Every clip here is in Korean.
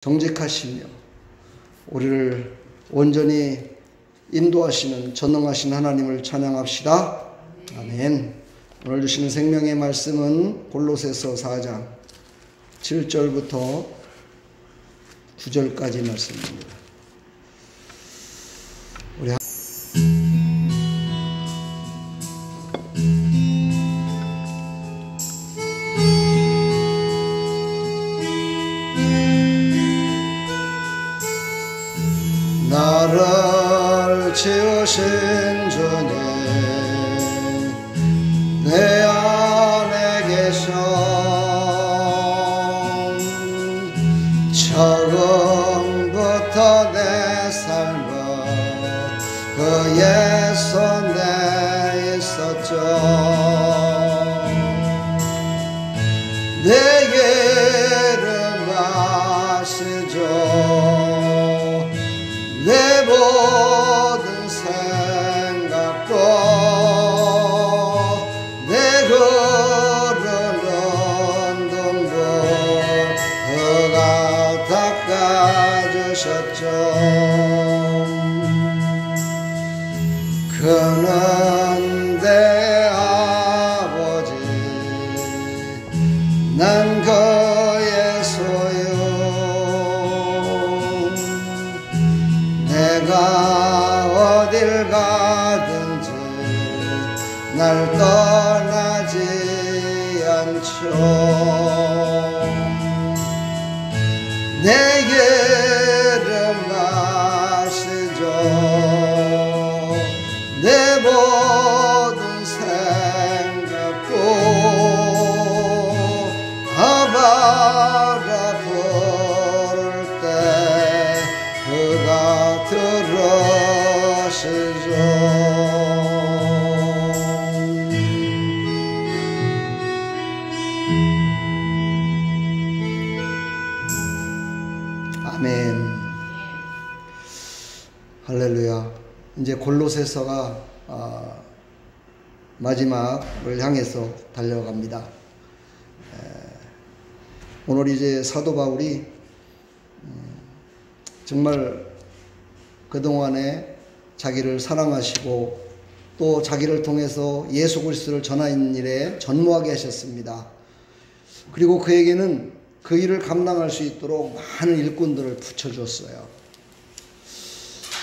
정직하시며 우리를 온전히 인도하시는 전능하신 하나님을 찬양합시다. 아멘. 오늘 주시는 생명의 말씀은 골로새서 4장 7절부터 9절까지 말씀입니다. 우리 나를 지으신 주님 내 안에 계셔 처음부터 내 삶은 그의 손에 있었죠. 내 이름 아시죠. 내 모든 생각도 내 흐르는 눈도 그가 닦아주셨죠. 그는 내 아버지 난 그의 소유 내가 어딜 가든지 날 떠나지 않죠. 내 이름 아시죠. 내 모든 생각도 아바라 부를 때 그가 들으시죠. 아멘. 할렐루야. 이제 골로새서가 마지막을 향해서 달려갑니다. 오늘 이제 사도 바울이 정말 그동안에 자기를 사랑하시고 또 자기를 통해서 예수 그리스도를 전하는 일에 전무하게 하셨습니다. 그리고 그에게는 그 일을 감당할 수 있도록 많은 일꾼들을 붙여줬어요.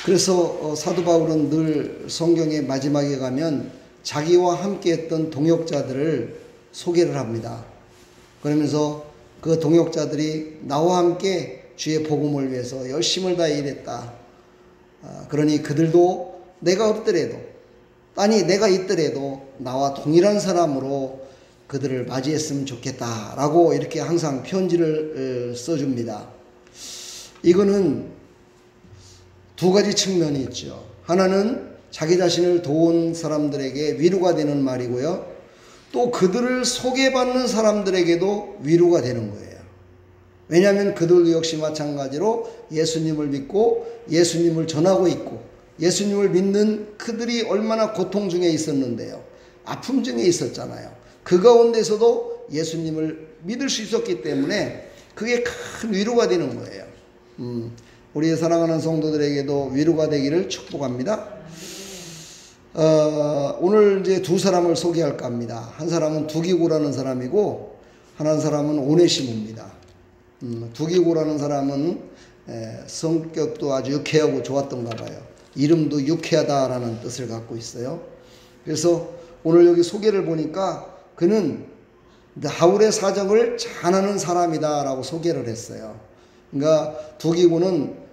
그래서 사도 바울은 늘 성경의 마지막에 가면 자기와 함께 했던 동역자들을 소개를 합니다. 그러면서 그 동역자들이 나와 함께 주의 복음을 위해서 열심을 다해 일했다. 그러니 그들도 내가 없더라도 아니 내가 있더라도 나와 동일한 사람으로 그들을 맞이했으면 좋겠다라고 이렇게 항상 편지를 써줍니다. 이거는 두 가지 측면이 있죠. 하나는 자기 자신을 도운 사람들에게 위로가 되는 말이고요. 또 그들을 소개받는 사람들에게도 위로가 되는 거예요. 왜냐하면 그들도 역시 마찬가지로 예수님을 믿고 예수님을 전하고 있고 예수님을 믿는 그들이 얼마나 고통 중에 있었는데요. 아픔 중에 있었잖아요. 그 가운데서도 예수님을 믿을 수 있었기 때문에 그게 큰 위로가 되는 거예요. 우리 사랑하는 성도들에게도 위로가 되기를 축복합니다. 오늘 이제 두 사람을 소개할까 합니다. 한 사람은 두기고라는 사람이고 한 사람은 오네시모입니다. 두기고라는 사람은 성격도 아주 유쾌하고 좋았던가 봐요. 이름도 유쾌하다라는 뜻을 갖고 있어요. 그래서 오늘 여기 소개를 보니까 그는 바울의 사정을 잘 아는 사람이다라고 소개를 했어요. 그러니까 두기고는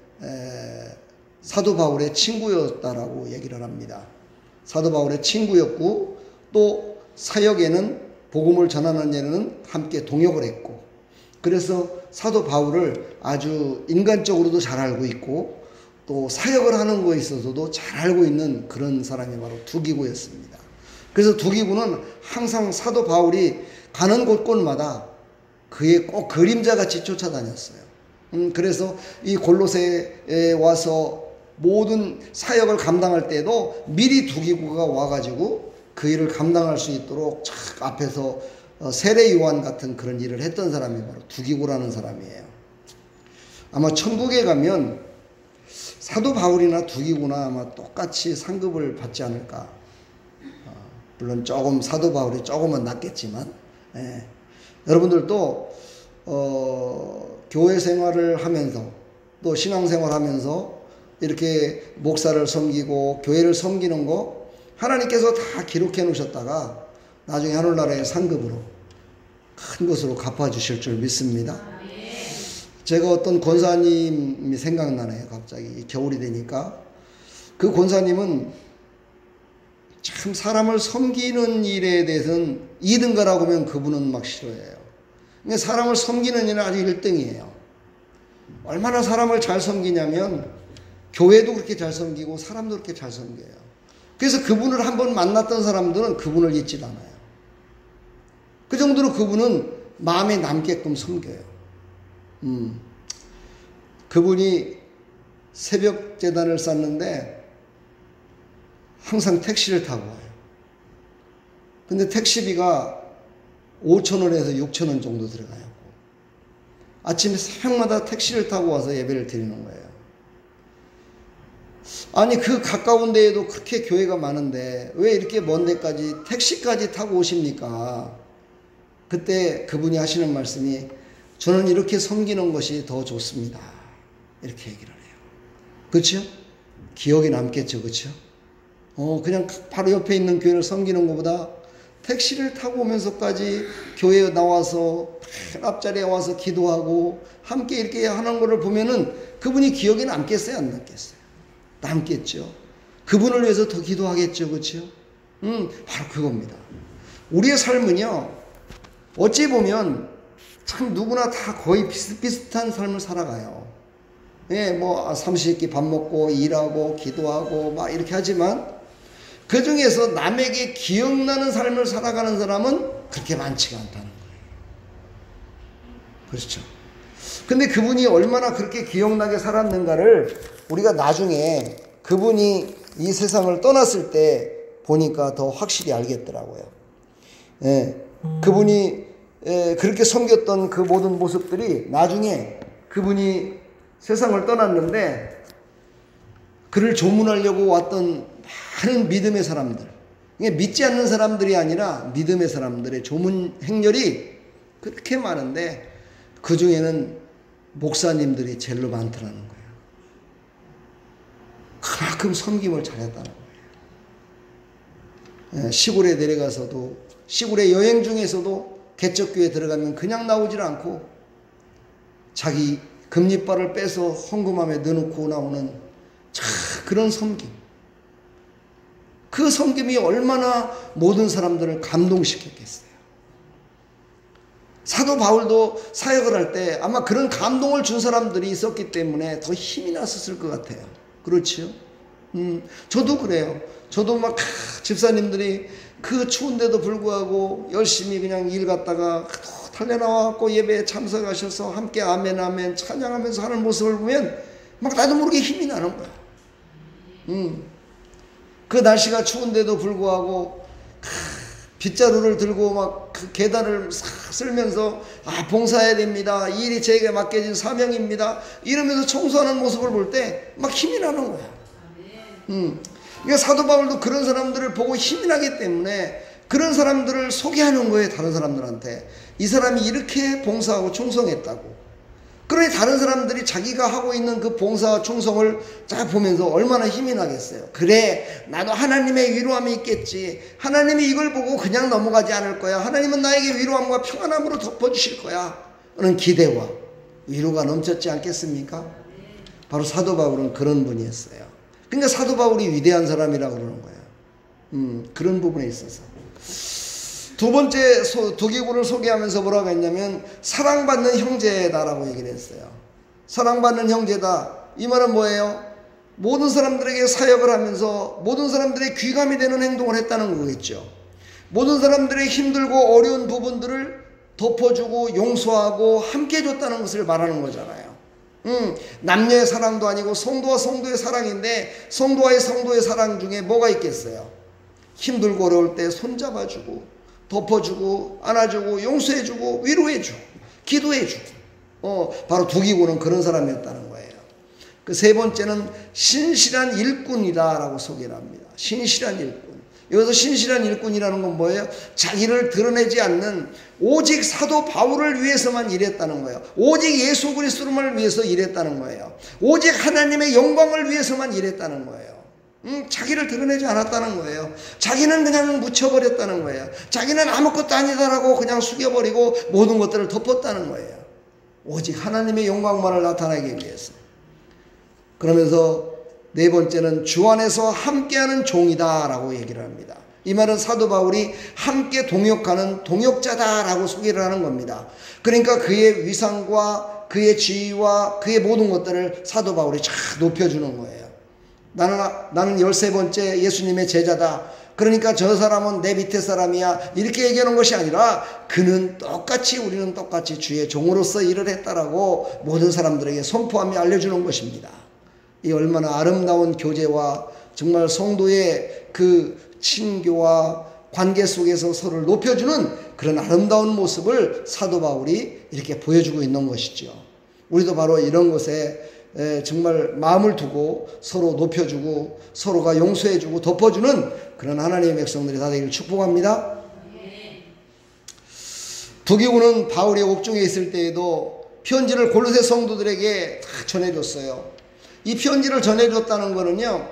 사도 바울의 친구였다라고 얘기를 합니다. 사도 바울의 친구였고 또 사역에는 복음을 전하는 일에는 함께 동역을 했고 그래서 사도 바울을 아주 인간적으로도 잘 알고 있고 또 사역을 하는 거에 있어서도 잘 알고 있는 그런 사람이 바로 두기고였습니다. 그래서 두기고는 항상 사도 바울이 가는 곳곳마다 그의 꼭 그림자같이 쫓아다녔어요. 그래서 이 골로새에 와서 모든 사역을 감당할 때도 미리 두기고가 와가지고 그 일을 감당할 수 있도록 착 앞에서 세례 요한 같은 그런 일을 했던 사람이 바로 두기고라는 사람이에요. 아마 천국에 가면 사도 바울이나 두기고나 아마 똑같이 상급을 받지 않을까. 물론 조금 사도 바울이 조금은 낫겠지만, 예. 여러분들도 교회 생활을 하면서 또 신앙생활 하면서 이렇게 목사를 섬기고 교회를 섬기는 거 하나님께서 다 기록해 놓으셨다가 나중에 하늘나라의 상급으로 큰 것으로 갚아주실 줄 믿습니다. 제가 어떤 권사님이 생각나네요. 갑자기 그러니까 겨울이 되니까 그 권사님은 참 사람을 섬기는 일에 대해서는 2등가라고 하면 그분은 막 싫어해요. 그러니까 사람을 섬기는 일은 아주 1등이에요. 얼마나 사람을 잘 섬기냐면 교회도 그렇게 잘 섬기고 사람도 그렇게 잘 섬겨요. 그래서 그분을 한번 만났던 사람들은 그분을 잊지 않아요. 그 정도로 그분은 마음에 남게끔 섬겨요. 그분이 새벽 제단을 쌌는데 항상 택시를 타고 와요. 근데 택시비가 5,000원에서 6,000원 정도 들어가요. 아침에 새벽마다 택시를 타고 와서 예배를 드리는 거예요. 아니 그 가까운 데에도 그렇게 교회가 많은데 왜 이렇게 먼 데까지 택시까지 타고 오십니까? 그때 그분이 하시는 말씀이 저는 이렇게 섬기는 것이 더 좋습니다. 이렇게 얘기를 해요. 그렇죠? 기억에 남겠죠. 그렇죠? 그냥 바로 옆에 있는 교회를 섬기는 것보다 택시를 타고 오면서까지 교회에 나와서 앞자리에 와서 기도하고 함께 이렇게 하는 것을 보면은 그분이 기억에 남겠어요? 안 남겠어요? 남겠죠. 그분을 위해서 더 기도하겠죠. 그렇죠? 바로 그겁니다. 우리의 삶은요, 어찌 보면 참 누구나 다 거의 비슷비슷한 삶을 살아가요. 예, 뭐 삼시세끼 밥 먹고 일하고 기도하고 막 이렇게 하지만 그 중에서 남에게 기억나는 삶을 살아가는 사람은 그렇게 많지가 않다는 거예요. 그렇죠. 근데 그분이 얼마나 그렇게 기억나게 살았는가를 우리가 나중에 그분이 이 세상을 떠났을 때 보니까 더 확실히 알겠더라고요. 예, 그분이 그렇게 섬겼던 그 모든 모습들이 나중에 그분이 세상을 떠났는데 그를 조문하려고 왔던 많은 믿음의 사람들, 믿지 않는 사람들이 아니라 믿음의 사람들의 조문 행렬이 그렇게 많은데 그 중에는 목사님들이 제일로 많더라는 거예요. 그만큼 섬김을 잘했다는 거예요. 시골에 내려가서도 시골에 여행 중에서도 개척교회 들어가면 그냥 나오질 않고 자기 금리발을 빼서 헌금함에 넣어놓고 나오는 그런 섬김. 그 섬김이 얼마나 모든 사람들을 감동시켰겠어요. 사도 바울도 사역을 할 때 아마 그런 감동을 준 사람들이 있었기 때문에 더 힘이 났었을 것 같아요. 그렇죠? 저도 그래요. 저도 막 집사님들이 그 추운데도 불구하고 열심히 그냥 일 갔다가 달려나와갖고 예배에 참석하셔서 함께 아멘 아멘 찬양하면서 하는 모습을 보면 막 나도 모르게 힘이 나는 거야. 그 날씨가 추운데도 불구하고 빗자루를 들고 막 그 계단을 쓸면서 봉사해야 됩니다. 이 일이 제게 맡겨진 사명입니다. 이러면서 청소하는 모습을 볼 때 막 힘이 나는 거야. 그러니까 사도 바울도 그런 사람들을 보고 힘이 나기 때문에 그런 사람들을 소개하는 거예요. 다른 사람들한테. 이 사람이 이렇게 봉사하고 충성했다고. 그러니 다른 사람들이 자기가 하고 있는 그 봉사와 충성을 쫙 보면서 얼마나 힘이 나겠어요. 그래, 나도 하나님의 위로함이 있겠지. 하나님이 이걸 보고 그냥 넘어가지 않을 거야. 하나님은 나에게 위로함과 평안함으로 덮어주실 거야. 라는 기대와 위로가 넘쳤지 않겠습니까? 바로 사도 바울은 그런 분이었어요. 그러니까 사도 바울이 위대한 사람이라고 그러는 거예요. 그런 부분에 있어서. 두 번째 두기고를 소개하면서 뭐라고 했냐면 사랑받는 형제다라고 얘기를 했어요. 사랑받는 형제다. 이 말은 뭐예요? 모든 사람들에게 사역을 하면서 모든 사람들의 귀감이 되는 행동을 했다는 거겠죠. 모든 사람들의 힘들고 어려운 부분들을 덮어주고 용서하고 함께 해줬다는 것을 말하는 거잖아요. 남녀의 사랑도 아니고 성도와 성도의 사랑인데 성도와의 성도의 사랑 중에 뭐가 있겠어요? 힘들고 어려울 때 손잡아주고 덮어주고 안아주고 용서해주고 위로해주고 기도해주고 바로 두기고는 그런 사람이었다는 거예요. 그 세 번째는 신실한 일꾼이다라고 소개를 합니다. 신실한 일꾼. 여기서 신실한 일꾼이라는 건 뭐예요? 자기를 드러내지 않는 오직 사도 바울을 위해서만 일했다는 거예요. 오직 예수 그리스도를 위해서 일했다는 거예요. 오직 하나님의 영광을 위해서만 일했다는 거예요. 자기를 드러내지 않았다는 거예요. 자기는 그냥 묻혀버렸다는 거예요. 자기는 아무것도 아니다라고 그냥 숙여버리고 모든 것들을 덮었다는 거예요. 오직 하나님의 영광만을 나타내기 위해서. 그러면서 네 번째는 주 안에서 함께하는 종이다라고 얘기를 합니다. 이 말은 사도 바울이 함께 동역하는 동역자다라고 소개를 하는 겁니다. 그러니까 그의 위상과 그의 지위와 그의 모든 것들을 사도 바울이 쫙 높여주는 거예요. 나는 13번째 예수님의 제자다. 그러니까 저 사람은 내 밑에 사람이야. 이렇게 얘기하는 것이 아니라 그는 똑같이 우리는 똑같이 주의 종으로서 일을 했다라고 모든 사람들에게 선포하며 알려주는 것입니다. 이 얼마나 아름다운 교제와 정말 성도의 그 친교와 관계 속에서 서로를 높여주는 그런 아름다운 모습을 사도 바울이 이렇게 보여주고 있는 것이죠. 우리도 바로 이런 것에 정말 마음을 두고 서로 높여주고 서로가 용서해주고 덮어주는 그런 하나님의 백성들이 다 되기를 축복합니다. 두기고는 바울이 옥중에 있을 때에도 편지를 골로새 성도들에게 다 전해줬어요. 이 편지를 전해줬다는 거는요,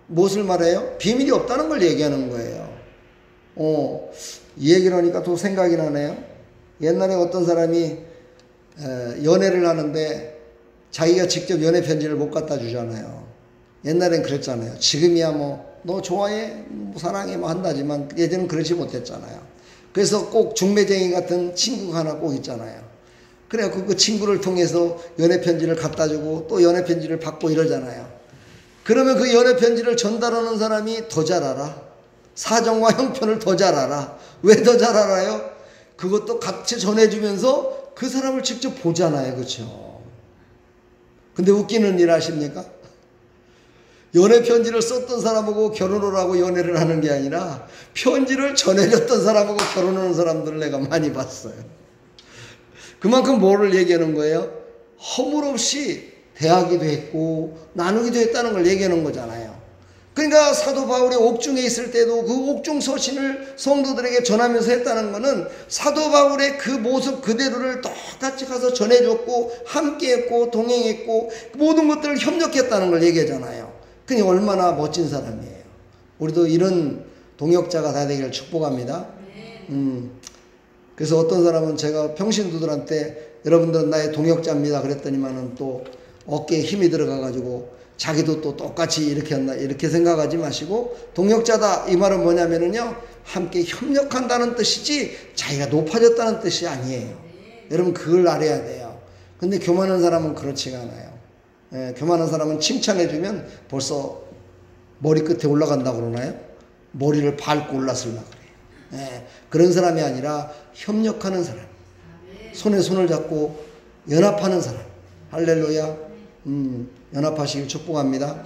무엇을 말해요? 비밀이 없다는 걸 얘기하는 거예요. 이 얘기를 하니까 또 생각이 나네요. 옛날에 어떤 사람이 연애를 하는데 자기가 직접 연애 편지를 못 갖다 주잖아요. 옛날엔 그랬잖아요. 지금이야 뭐 너 좋아해, 뭐 사랑해 뭐 한다지만 예전엔 그러지 못했잖아요. 그래서 꼭 중매쟁이 같은 친구가 하나 꼭 있잖아요. 그래갖고 그 친구를 통해서 연애 편지를 갖다 주고 또 연애 편지를 받고 이러잖아요. 그러면 그 연애 편지를 전달하는 사람이 더 잘 알아. 사정과 형편을 더 잘 알아. 왜 더 잘 알아요? 그것도 같이 전해주면서 그 사람을 직접 보잖아요. 그렇죠? 근데 웃기는 일 아십니까? 연애 편지를 썼던 사람하고 결혼을 하고 연애를 하는 게 아니라 편지를 전해줬던 사람하고 결혼하는 사람들을 내가 많이 봤어요. 그만큼 뭐를 얘기하는 거예요? 허물없이 대하기도 했고 나누기도 했다는 걸 얘기하는 거잖아요. 그러니까 사도 바울이 옥중에 있을 때도 그 옥중 서신을 성도들에게 전하면서 했다는 것은 사도 바울의 그 모습 그대로를 똑같이 가서 전해줬고 함께했고 동행했고 모든 것들을 협력했다는 걸 얘기하잖아요. 그러니 얼마나 멋진 사람이에요. 우리도 이런 동역자가 다 되기를 축복합니다. 그래서 어떤 사람은 제가 평신도들한테 여러분들은 나의 동역자입니다 그랬더니만은 또 어깨에 힘이 들어가가지고 자기도 또 똑같이 이렇게 한다 이렇게 생각하지 마시고 동역자다 이 말은 뭐냐면은요 함께 협력한다는 뜻이지 자기가 높아졌다는 뜻이 아니에요. 여러분 그걸 알아야 돼요. 근데 교만한 사람은 그렇지가 않아요. 교만한 사람은 칭찬해주면 벌써 머리 끝에 올라간다고 그러나요? 머리를 밟고 올랐으려고 그래요. 그런 사람이 아니라 협력하는 사람, 손에 손을 잡고 연합하는 사람. 할렐루야. 연합하시길 축복합니다.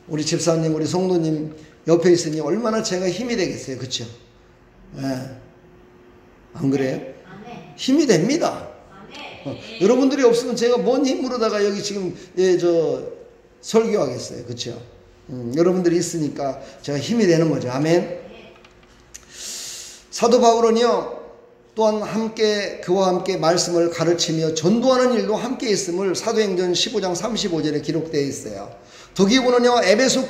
우리 집사님, 우리 성도님 옆에 있으니 얼마나 제가 힘이 되겠어요. 그렇죠? 안 그래요? 힘이 됩니다. 여러분들이 없으면 제가 뭔 힘으로다가 여기 지금 설교하겠어요. 그렇죠? 여러분들이 있으니까 제가 힘이 되는 거죠. 아멘. 사도 바울은요 또한 함께 그와 함께 말씀을 가르치며 전도하는 일도 함께 있음을 사도행전 15장 35절에 기록되어 있어요. 두기고는요 에베소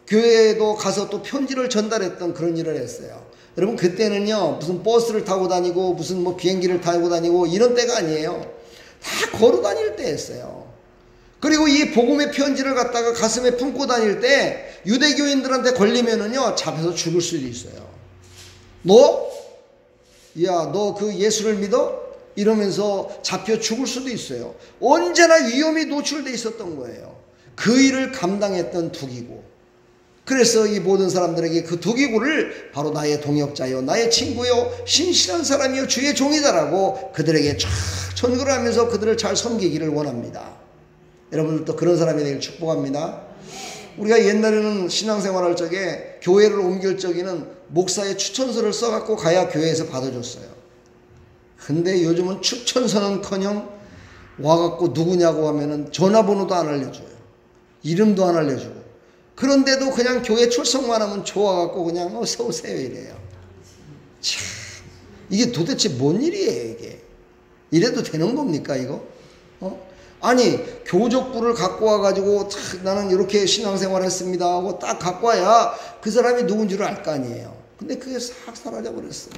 교회에도 가서 또 편지를 전달했던 그런 일을 했어요. 여러분 그때는요 무슨 버스를 타고 다니고 무슨 뭐 비행기를 타고 다니고 이런 때가 아니에요. 다 걸어 다닐 때였어요. 그리고 이 복음의 편지를 갖다가 가슴에 품고 다닐 때 유대교인들한테 걸리면은요 잡혀서 죽을 수도 있어요. 너 그 예수를 믿어? 이러면서 잡혀 죽을 수도 있어요. 언제나 위험이 노출돼 있었던 거예요. 그 일을 감당했던 두기고. 그래서 이 모든 사람들에게 그 두기고를 바로 나의 동역자요, 나의 친구요, 신실한 사람이요, 주의 종이다라고 그들에게 쫙 전거를 하면서 그들을 잘 섬기기를 원합니다. 여러분들도 그런 사람이 되길 축복합니다. 우리가 옛날에는 신앙생활할 적에 교회를 옮길 적에는 목사의 추천서를 써갖고 가야 교회에서 받아줬어요. 근데 요즘은 추천서는커녕 와갖고 누구냐고 하면은 전화번호도 안 알려줘요. 이름도 안 알려주고. 그런데도 그냥 교회 출석만 하면 좋아갖고 그냥 어서 오세요 이래요. 참, 이게 도대체 뭔 일이에요 이게. 이래도 되는 겁니까 이거? 아니 교족부를 갖고 와가지고 나는 이렇게 신앙생활 했습니다 하고 딱 갖고 와야 그 사람이 누군지를 알 거 아니에요. 근데 그게 싹 사라져 버렸어요.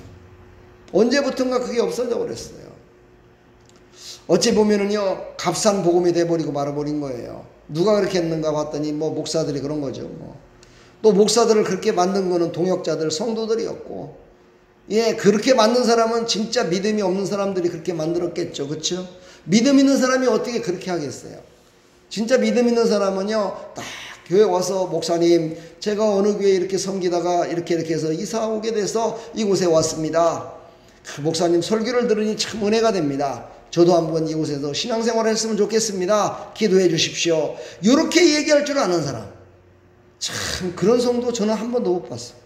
언제부턴가 그게 없어져 버렸어요. 어찌 보면은요 값싼 복음이 돼버리고 말아버린 거예요. 누가 그렇게 했는가 봤더니 뭐 목사들이 그런 거죠. 또 목사들을 그렇게 만든 거는 동역자들 성도들이었고, 예, 그렇게 만든 사람은 진짜 믿음이 없는 사람들이 그렇게 만들었겠죠. 그렇죠? 믿음 있는 사람이 어떻게 그렇게 하겠어요? 진짜 믿음 있는 사람은요 딱 교회 와서 목사님 제가 어느 교회 이렇게 섬기다가 이렇게 해서 이사 오게 돼서 이곳에 왔습니다. 목사님 설교를 들으니 참 은혜가 됩니다. 저도 한번 이곳에서 신앙생활을 했으면 좋겠습니다. 기도해 주십시오. 이렇게 얘기할 줄 아는 사람, 참 그런 성도 저는 한 번도 못 봤어요.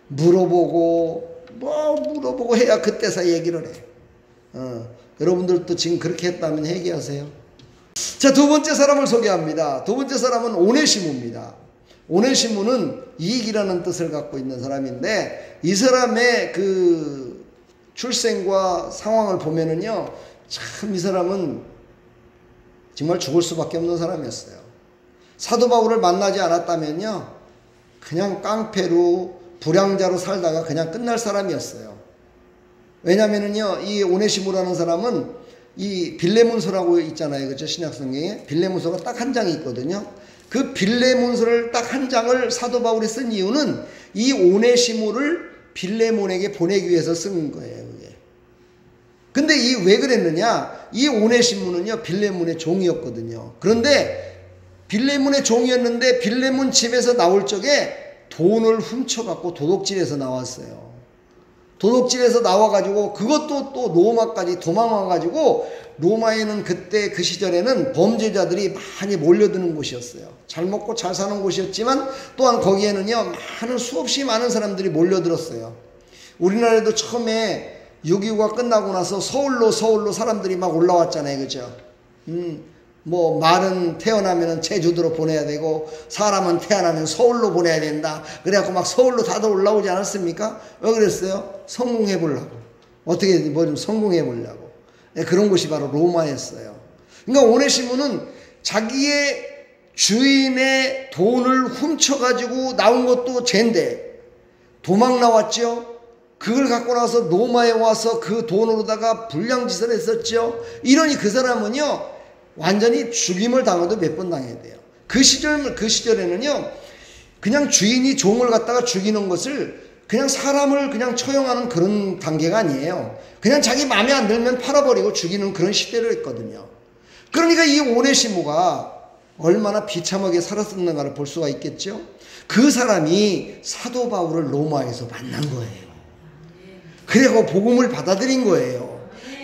물어보고 해야 그때서 얘기를 해. 여러분들도 지금 그렇게 했다면 회개하세요. 자, 두 번째 사람을 소개합니다. 두 번째 사람은 오네시모입니다. 오네시모는 이익이라는 뜻을 갖고 있는 사람인데, 이 사람의 그 출생과 상황을 보면은요, 참 이 사람은 정말 죽을 수밖에 없는 사람이었어요. 사도 바울을 만나지 않았다면요, 그냥 깡패로 불량자로 살다가 그냥 끝날 사람이었어요. 왜냐면은요, 이 오네시모라는 사람은 이 빌레몬서라고 있잖아요. 그렇죠? 신약성경에 빌레몬서가 딱 한 장이 있거든요. 그 빌레몬서를 딱 한 장을 사도 바울이 쓴 이유는 이 오네시모를 빌레몬에게 보내기 위해서 쓴 거예요. 그게. 근데 이 왜 그랬느냐? 이 오네시모는요 빌레몬의 종이었거든요. 그런데 빌레몬의 종이었는데 빌레몬 집에서 나올 적에 돈을 훔쳐갖고 도둑질해서 나왔어요. 도둑질해서 나와가지고 그것도 또 로마까지 도망와가지고, 로마에는 그때 그 시절에는 범죄자들이 많이 몰려드는 곳이었어요. 잘 먹고 잘 사는 곳이었지만 또한 거기에는요 많은 수없이 많은 사람들이 몰려들었어요. 우리나라에도 처음에 6.25가 끝나고 나서 서울로 사람들이 막 올라왔잖아요. 그죠? 뭐 말은 태어나면 제주도로 보내야 되고 사람은 태어나면 서울로 보내야 된다. 그래갖고 막 서울로 다들 올라오지 않았습니까? 왜 그랬어요? 성공해 보려고. 어떻게 뭐 좀 성공해 보려고. 네, 그런 곳이 바로 로마였어요. 그러니까 오네시모는 자기의 주인의 돈을 훔쳐가지고 나온 것도 쟤인데 도망 나왔죠. 그걸 갖고 나서 로마에 와서 그 돈으로다가 불량짓을 했었죠. 이러니 그 사람은요 완전히 죽임을 당해도 몇 번 당해야 돼요. 그 시절에는요 그냥 주인이 종을 갖다가 죽이는 것을 그냥 사람을 그냥 처형하는 그런 단계가 아니에요. 그냥 자기 마음에 안 들면 팔아버리고 죽이는 그런 시대로 했거든요. 그러니까 이 오네시모가 얼마나 비참하게 살았었는가를 볼 수가 있겠죠. 그 사람이 사도 바울을 로마에서 만난 거예요. 그래서 복음을 받아들인 거예요.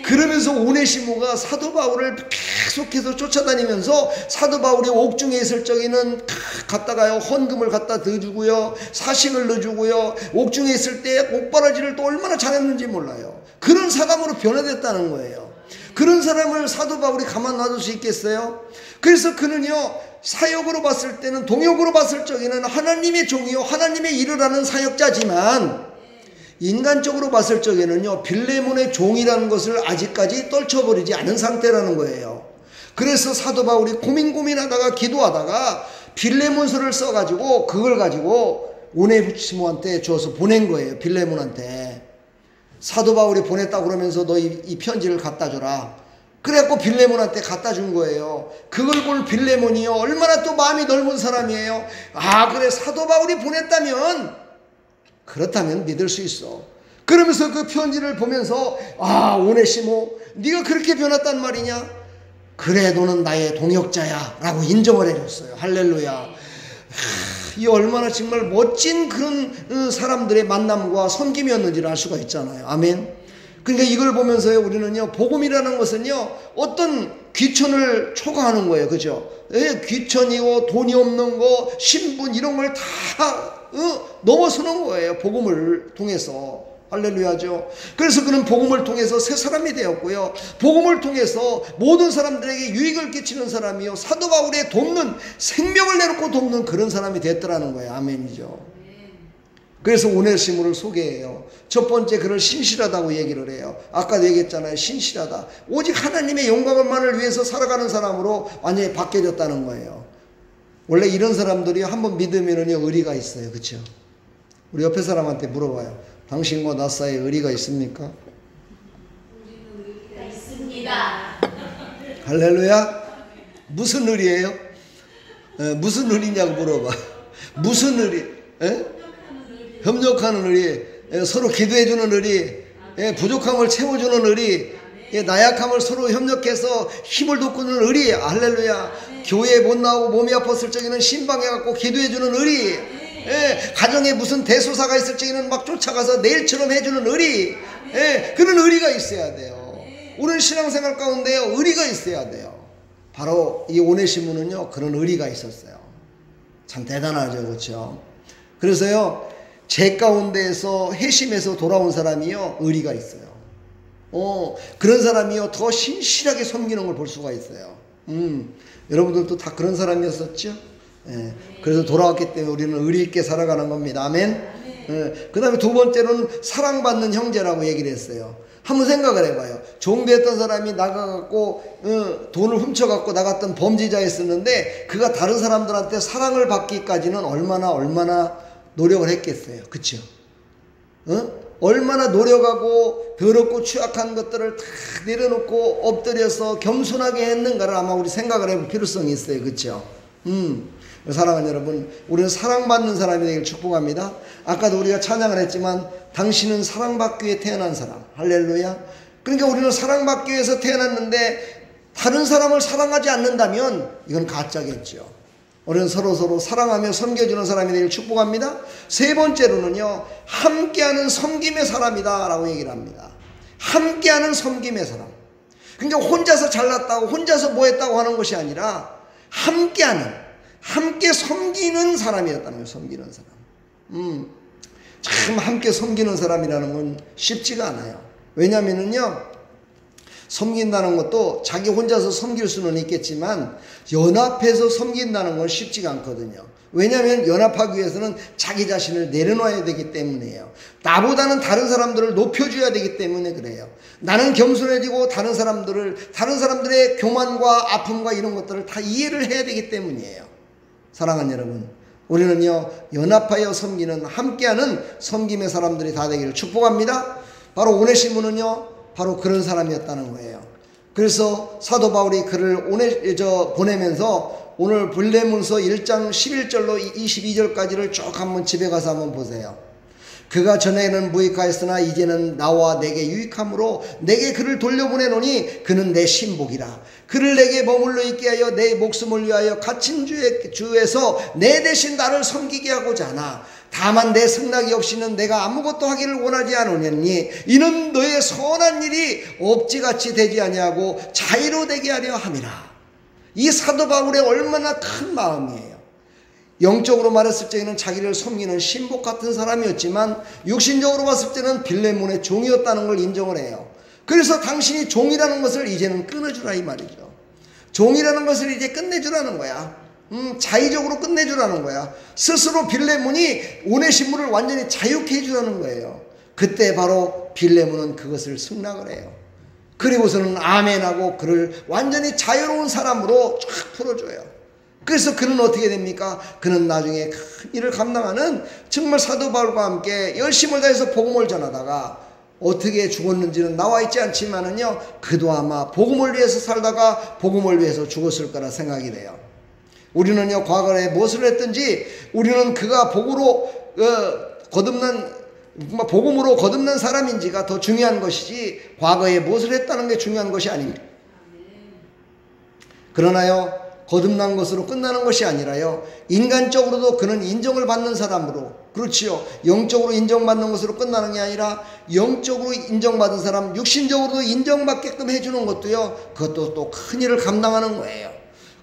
그러면서 오네시모가 사도 바울을 계속해서 쫓아다니면서 사도 바울이 옥중에 있을 적에는 갔다가요 헌금을 갖다 넣어주고요, 사식을 넣어주고요, 옥중에 있을 때 옥바라지를 또 얼마나 잘했는지 몰라요. 그런 사람으로 변화됐다는 거예요. 그런 사람을 사도 바울이 가만 놔둘 수 있겠어요? 그래서 그는요 사역으로 봤을 때는, 동역으로 봤을 적에는 하나님의 종이요 하나님의 일을 하는 사역자지만, 인간적으로 봤을 적에는요 빌레몬의 종이라는 것을 아직까지 떨쳐버리지 않은 상태라는 거예요. 그래서 사도 바울이 고민하다가 기도하다가 빌레몬서를 써가지고 그걸 가지고 오네시모한테 줘서 보낸 거예요. 빌레몬한테 사도 바울이 보냈다고 그러면서 너 이 편지를 갖다 줘라. 그래갖고 빌레몬한테 갖다 준 거예요. 그걸 볼 빌레몬이요 얼마나 또 마음이 넓은 사람이에요. 아 그래 사도 바울이 보냈다면, 그렇다면 믿을 수 있어. 그러면서 그 편지를 보면서 아 오네시모 네가 그렇게 변했단 말이냐? 그래 너는 나의 동역자야 라고 인정을 해줬어요. 할렐루야. 이 얼마나 정말 멋진 그런 사람들의 만남과 섬김이었는지를 알 수가 있잖아요. 아멘. 그러니까 이걸 보면서 우리는요 복음이라는 것은요 어떤 귀천을 초과하는 거예요. 그죠? 귀천이고 돈이 없는 거, 신분 이런 걸 다 넘어서는 거예요. 복음을 통해서. 할렐루야죠. 그래서 그는 복음을 통해서 새 사람이 되었고요. 복음을 통해서 모든 사람들에게 유익을 끼치는 사람이요. 사도 바울의 돕는, 생명을 내놓고 돕는 그런 사람이 됐더라는 거예요. 아멘이죠. 그래서 오네시모를 소개해요. 첫 번째, 그를 신실하다고 얘기를 해요. 아까도 얘기했잖아요. 신실하다. 오직 하나님의 영광만을 위해서 살아가는 사람으로 완전히 바뀌어졌다는 거예요. 원래 이런 사람들이 한번 믿으면은요, 의리가 있어요. 그렇죠? 우리 옆에 사람한테 물어봐요. 당신과 나 사이에 의리가 있습니까? 우리는 의리가 있습니다. 할렐루야. 무슨 의리예요? 무슨 의리냐고 물어봐. 무슨 의리? 협력하는 의리, 서로 기도해주는 의리, 부족함을 채워주는 의리, 나약함을 서로 협력해서 힘을 돋구는 의리. 할렐루야. 교회에 못 나오고 몸이 아팠을 적에는 신방해갖고 기도해주는 의리, 가정에 무슨 대소사가 있을 적에는 막 쫓아가서 내일처럼 해주는 의리, 그런 의리가 있어야 돼요. 우리는 신앙생활 가운데요, 의리가 있어야 돼요. 바로 이 오네시모는요, 그런 의리가 있었어요. 참 대단하죠. 그렇죠? 그래서요, 제 가운데에서 회심해서 돌아온 사람이요, 의리가 있어요. 그런 사람이요, 더 신실하게 섬기는 걸 볼 수가 있어요. 여러분들도 다 그런 사람이었었죠? 그래서 돌아왔기 때문에 우리는 의리 있게 살아가는 겁니다. 아멘. 그 다음에 두 번째로는 사랑받는 형제라고 얘기를 했어요. 한번 생각을 해봐요. 종되었던 사람이 나가갖고 돈을 훔쳐갖고 나갔던 범죄자였었는데 그가 다른 사람들한테 사랑을 받기까지는 얼마나 노력을 했겠어요. 그쵸? 얼마나 노력하고 더럽고 취약한 것들을 다 내려놓고 엎드려서 겸손하게 했는가를 아마 우리 생각을 해볼 필요성이 있어요. 그쵸? 사랑하는 여러분, 우리는 사랑받는 사람이 되길 축복합니다. 아까도 우리가 찬양을 했지만 당신은 사랑받기 위해 태어난 사람. 할렐루야. 그러니까 우리는 사랑받기 위해서 태어났는데 다른 사람을 사랑하지 않는다면 이건 가짜겠죠. 우리는 서로 사랑하며 섬겨주는 사람이 되길 축복합니다. 세 번째로는요, 함께하는 섬김의 사람이다 라고 얘기를 합니다. 함께하는 섬김의 사람. 그러니까 혼자서 잘났다고 혼자서 뭐 했다고 하는 것이 아니라 함께 섬기는 사람이었다는 거예요. 섬기는 사람. 참 함께 섬기는 사람이라는 건 쉽지가 않아요. 왜냐면은요, 섬긴다는 것도 자기 혼자서 섬길 수는 있겠지만 연합해서 섬긴다는 건 쉽지가 않거든요. 왜냐하면 연합하기 위해서는 자기 자신을 내려놔야 되기 때문이에요. 나보다는 다른 사람들을 높여줘야 되기 때문에 그래요. 나는 겸손해지고 다른 사람들의 교만과 아픔과 이런 것들을 다 이해를 해야 되기 때문이에요. 사랑하는 여러분, 우리는요, 연합하여 섬기는, 함께하는 섬김의 사람들이 다 되기를 축복합니다. 바로 오네시모는요, 바로 그런 사람이었다는 거예요. 그래서 사도 바울이 그를 보내면서 오늘 빌레몬서 1장 11절로 22절까지를 쭉 한번 집에 가서 한번 보세요. 그가 전에는 무익하였으나 이제는 나와 내게 유익함으로 내게 그를 돌려보내노니 그는 내 신복이라. 그를 내게 머물러 있게 하여 내 목숨을 위하여 갇힌 주에서 내 대신 나를 섬기게 하고자 하나 다만 내 승낙이 없이는 내가 아무것도 하기를 원하지 않으니 이는 너의 선한 일이 억지같이 되지 아니하고 자유로 되게 하려 함이라. 이 사도 바울의 얼마나 큰 마음이에요. 영적으로 말했을 때는 자기를 섬기는 신복 같은 사람이었지만 육신적으로 봤을 때는 빌레몬의 종이었다는 걸 인정을 해요. 그래서 당신이 종이라는 것을 이제는 끊어주라 이 말이죠. 종이라는 것을 이제 끝내주라는 거야. 자의적으로 끝내주라는 거야. 스스로 빌레몬이 오네시모를 완전히 자유케 해주라는 거예요. 그때 바로 빌레몬은 그것을 승낙을 해요. 그리고서는 아멘하고 그를 완전히 자유로운 사람으로 쫙 풀어줘요. 그래서 그는 어떻게 됩니까? 그는 나중에 큰 일을 감당하는 정말 사도 바울과 함께 열심을 다해서 복음을 전하다가 어떻게 죽었는지는 나와 있지 않지만은요, 그도 아마 복음을 위해서 살다가 복음을 위해서 죽었을 거라 생각이 돼요. 우리는요, 과거에 무엇을 했든지 우리는 그가 복음으로 거듭난 사람인지가 더 중요한 것이지 과거에 무엇을 했다는 게 중요한 것이 아닙니다. 그러나요, 거듭난 것으로 끝나는 것이 아니라요, 인간적으로도 그는 인정을 받는 사람으로, 그렇지요, 영적으로 인정받는 것으로 끝나는 게 아니라 영적으로 인정받은 사람, 육신적으로도 인정받게끔 해주는 것도요, 그것도 또 큰 일을 감당하는 거예요.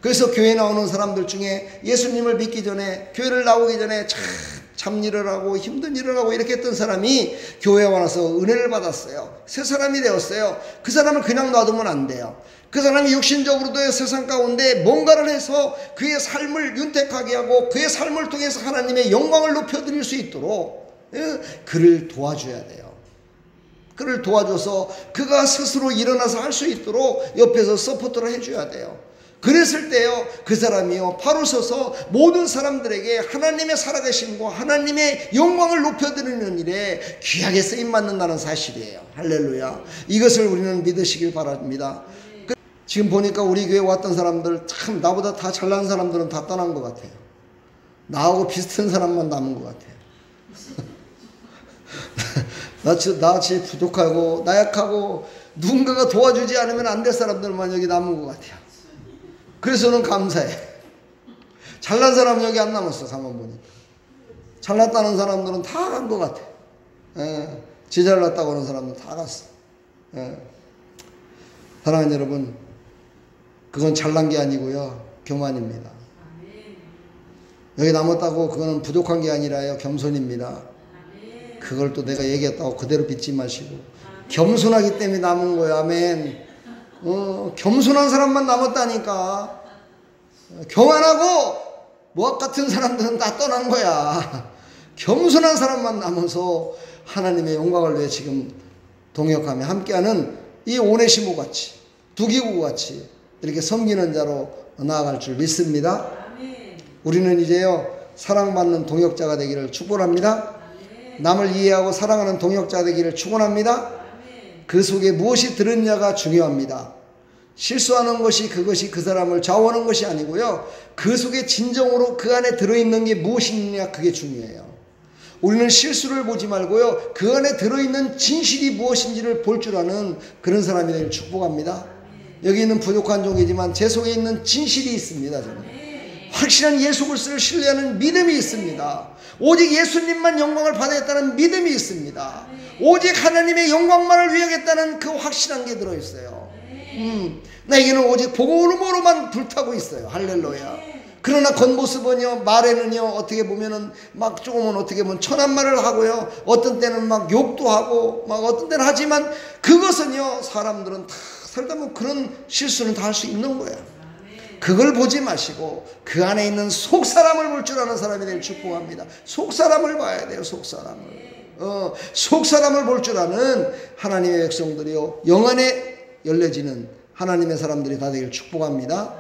그래서 교회 나오는 사람들 중에 예수님을 믿기 전에, 교회를 나오기 전에 참 일을 하고 힘든 일을 하고 이렇게 했던 사람이 교회에 와서 은혜를 받았어요. 새 사람이 되었어요. 그 사람을 그냥 놔두면 안 돼요. 그 사람이 육신적으로도 세상 가운데 뭔가를 해서 그의 삶을 윤택하게 하고 그의 삶을 통해서 하나님의 영광을 높여드릴 수 있도록 그를 도와줘야 돼요. 그를 도와줘서 그가 스스로 일어나서 할 수 있도록 옆에서 서포트를 해줘야 돼요. 그랬을 때요, 그 사람이요 바로 서서 모든 사람들에게 하나님의 살아계심과 하나님의 영광을 높여드리는 일에 귀하게 쓰임받는다는 사실이에요. 할렐루야. 이것을 우리는 믿으시길 바랍니다. 지금 보니까 우리 교회 왔던 사람들 참 나보다 다 잘난 사람들은 다 떠난 것 같아요. 나하고 비슷한 사람만 남은 것 같아요. 나같이 부족하고 나약하고 누군가가 도와주지 않으면 안 될 사람들만 여기 남은 것 같아요. 그래서 저는 감사해. 잘난 사람은 여기 안 남았어. 가만 보니까 잘났다는 사람들은 다 간 것 같아. 지 잘났다고 하는 사람들은 다 갔어. 사랑하는 여러분, 그건 잘난 게 아니고요 교만입니다. 여기 남았다고 그거는 부족한 게 아니라요 겸손입니다. 그걸 또 내가 얘기했다고 그대로 믿지 마시고 겸손하기 때문에 남은 거예요. 아멘. 겸손한 사람만 남았다니까. 교만하고 모압 같은 사람들은 다 떠난 거야. 겸손한 사람만 남아서 하나님의 영광을 위해 지금 동역하며 함께하는 이 오네시모 같이 두기구 같이 이렇게 섬기는 자로 나아갈 줄 믿습니다. 우리는 이제요 사랑받는 동역자가 되기를 축복합니다. 남을 이해하고 사랑하는 동역자가 되기를 축원합니다. 그 속에 무엇이 들었냐가 중요합니다. 실수하는 것이 그것이 그 사람을 좌우하는 것이 아니고요. 그 속에 진정으로 그 안에 들어있는 게 무엇이냐 그게 중요해요. 우리는 실수를 보지 말고요. 그 안에 들어있는 진실이 무엇인지를 볼 줄 아는 그런 사람이 되기를 축복합니다. 여기 있는 부족한 종이지만 제 속에 있는 진실이 있습니다. 저는 확실한 예수 그리스도를 신뢰하는 믿음이 있습니다. 오직 예수님만 영광을 받아야겠다는 믿음이 있습니다. 오직 하나님의 영광만을 위하겠다는 그 확실한 게 들어있어요. 나에게는 오직 복음으로만 불타고 있어요. 할렐루야. 그러나 겉모습은요 말에는요 어떻게 보면은 막 조금은 어떻게 보면 천한 말을 하고요 어떤 때는 막 욕도 하고 막 어떤 때는 하지만 그것은요 사람들은 다 살다 보면 그런 실수는 다 할 수 있는 거예요. 그걸 보지 마시고 그 안에 있는 속사람을 볼 줄 아는 사람이 되길 축복합니다. 속사람을 봐야 돼요. 속사람을. 속사람을 볼 줄 아는 하나님의 백성들이요 영안에 열려지는 하나님의 사람들이 다 되길 축복합니다.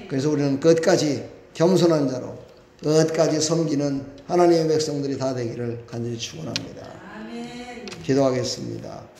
그래서 우리는 끝까지 겸손한 자로 끝까지 섬기는 하나님의 백성들이 다 되기를 간절히 축원합니다. 기도하겠습니다.